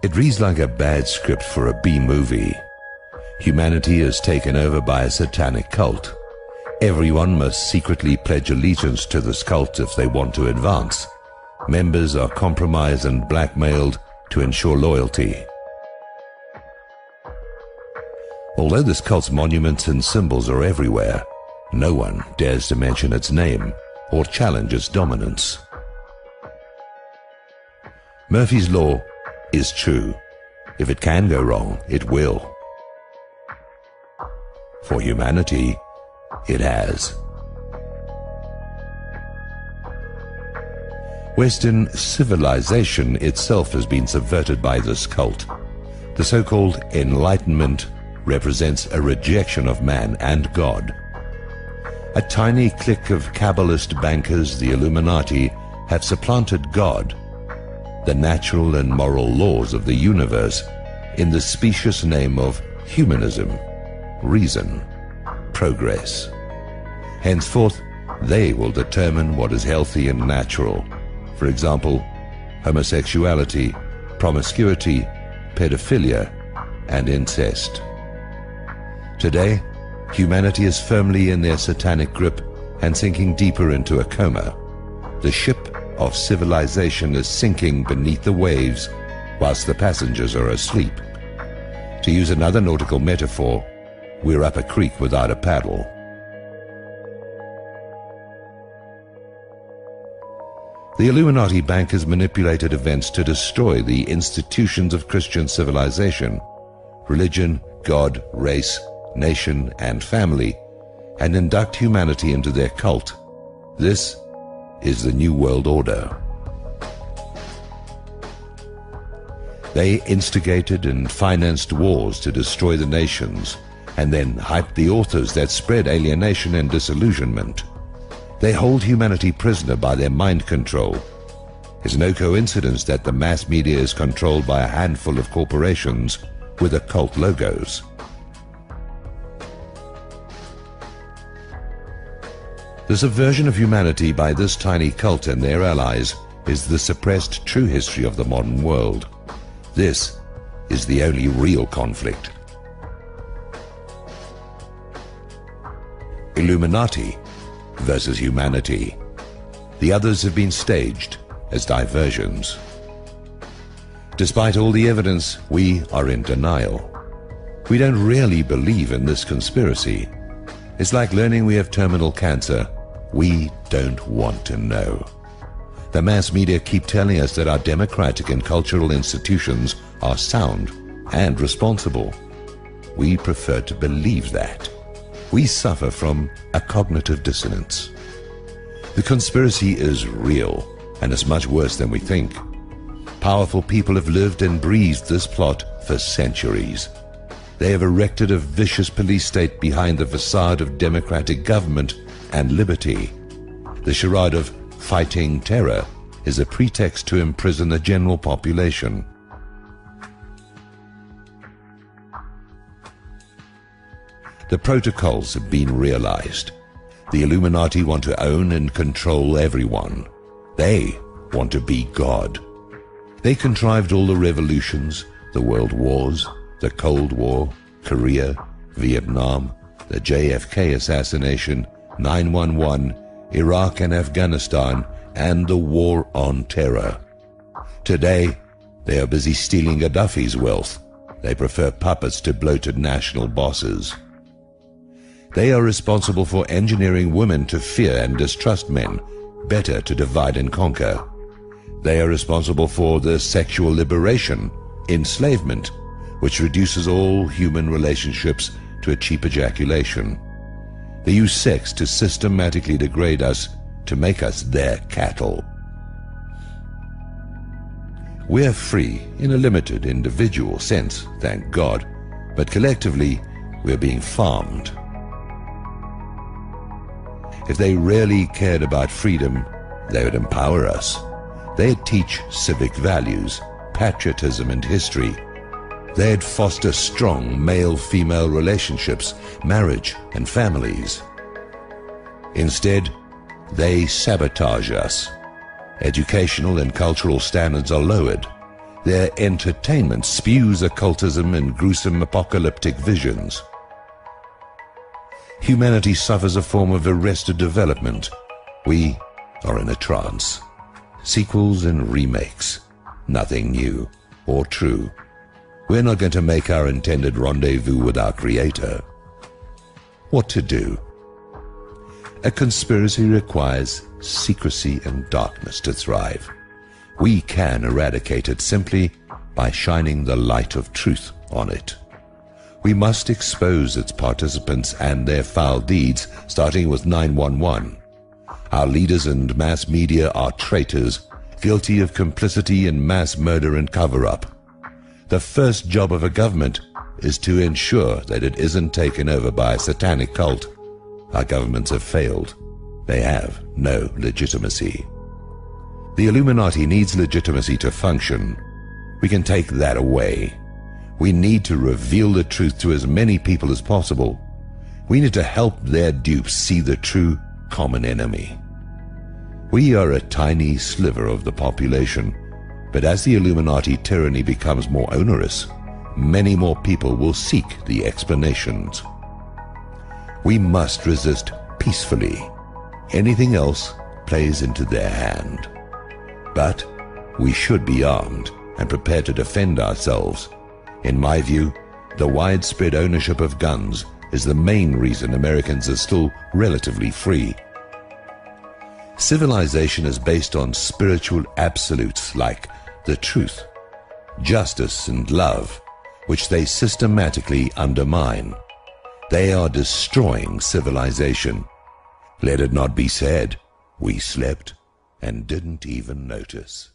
It reads like a bad script for a B-movie. Humanity is taken over by a satanic cult. Everyone must secretly pledge allegiance to this cult if they want to advance. Members are compromised and blackmailed to ensure loyalty. Although this cult's monuments and symbols are everywhere, no one dares to mention its name or challenge its dominance. Murphy's Law is true. If it can go wrong, it will. For humanity, it has. Western civilization itself has been subverted by this cult. The so-called Enlightenment represents a rejection of man and God. A tiny clique of Kabbalist bankers, the Illuminati, have supplanted God, the natural and moral laws of the universe, in the specious name of humanism, reason, progress. Henceforth, they will determine what is healthy and natural. For example, homosexuality, promiscuity, pedophilia, and incest. Today, humanity is firmly in their satanic grip and sinking deeper into a coma. The ship of civilization is sinking beneath the waves whilst the passengers are asleep. To use another nautical metaphor, we're up a creek without a paddle. The Illuminati bankers manipulated events to destroy the institutions of Christian civilization, religion, God, race, nation, and family, and induct humanity into their cult. This is the New World Order. They instigated and financed wars to destroy the nations, and then hyped the authors that spread alienation and disillusionment. They hold humanity prisoner by their mind control. It's no coincidence that the mass media is controlled by a handful of corporations with occult logos. The subversion of humanity by this tiny cult and their allies is the suppressed true history of the modern world. This is the only real conflict. Illuminati versus humanity. The others have been staged as diversions. Despite all the evidence, we are in denial. We don't really believe in this conspiracy. It's like learning we have terminal cancer. We don't want to know. The mass media keep telling us that our democratic and cultural institutions are sound and responsible. We prefer to believe that. We suffer from a cognitive dissonance. The conspiracy is real, and it's much worse than we think. Powerful people have lived and breathed this plot for centuries. They have erected a vicious police state behind the facade of democratic government and liberty. The charade of fighting terror is a pretext to imprison the general population. The protocols have been realized. The Illuminati want to own and control everyone. They want to be God. They contrived all the revolutions, the world wars, the Cold War, Korea, Vietnam, the JFK assassination, 9/11, Iraq and Afghanistan, and the war on terror. Today, they are busy stealing Gaddafi's wealth. They prefer puppets to bloated national bosses. They are responsible for engineering women to fear and distrust men, better to divide and conquer. They are responsible for the sexual liberation, enslavement, which reduces all human relationships to a cheap ejaculation. They use sex to systematically degrade us, to make us their cattle. We are free in a limited individual sense, thank God, but collectively we are being farmed. If they really cared about freedom, they would empower us. They'd teach civic values, patriotism and history. They'd foster strong male-female relationships, marriage and families. Instead, they sabotage us. Educational and cultural standards are lowered. Their entertainment spews occultism and gruesome apocalyptic visions. Humanity suffers a form of arrested development. We are in a trance. Sequels and remakes. Nothing new or true. We're not going to make our intended rendezvous with our Creator. What to do? A conspiracy requires secrecy and darkness to thrive. We can eradicate it simply by shining the light of truth on it. We must expose its participants and their foul deeds, starting with 911. Our leaders and mass media are traitors, guilty of complicity in mass murder and cover-up. The first job of a government is to ensure that it isn't taken over by a satanic cult. Our governments have failed. They have no legitimacy. The Illuminati needs legitimacy to function. We can take that away. We need to reveal the truth to as many people as possible. We need to help their dupes see the true common enemy. We are a tiny sliver of the population, but as the Illuminati tyranny becomes more onerous, many more people will seek the explanations. We must resist peacefully. Anything else plays into their hand. But we should be armed and prepared to defend ourselves. In my view, the widespread ownership of guns is the main reason Americans are still relatively free. Civilization is based on spiritual absolutes like the truth, justice, and love, which they systematically undermine. They are destroying civilization. Let it not be said, we slept and didn't even notice.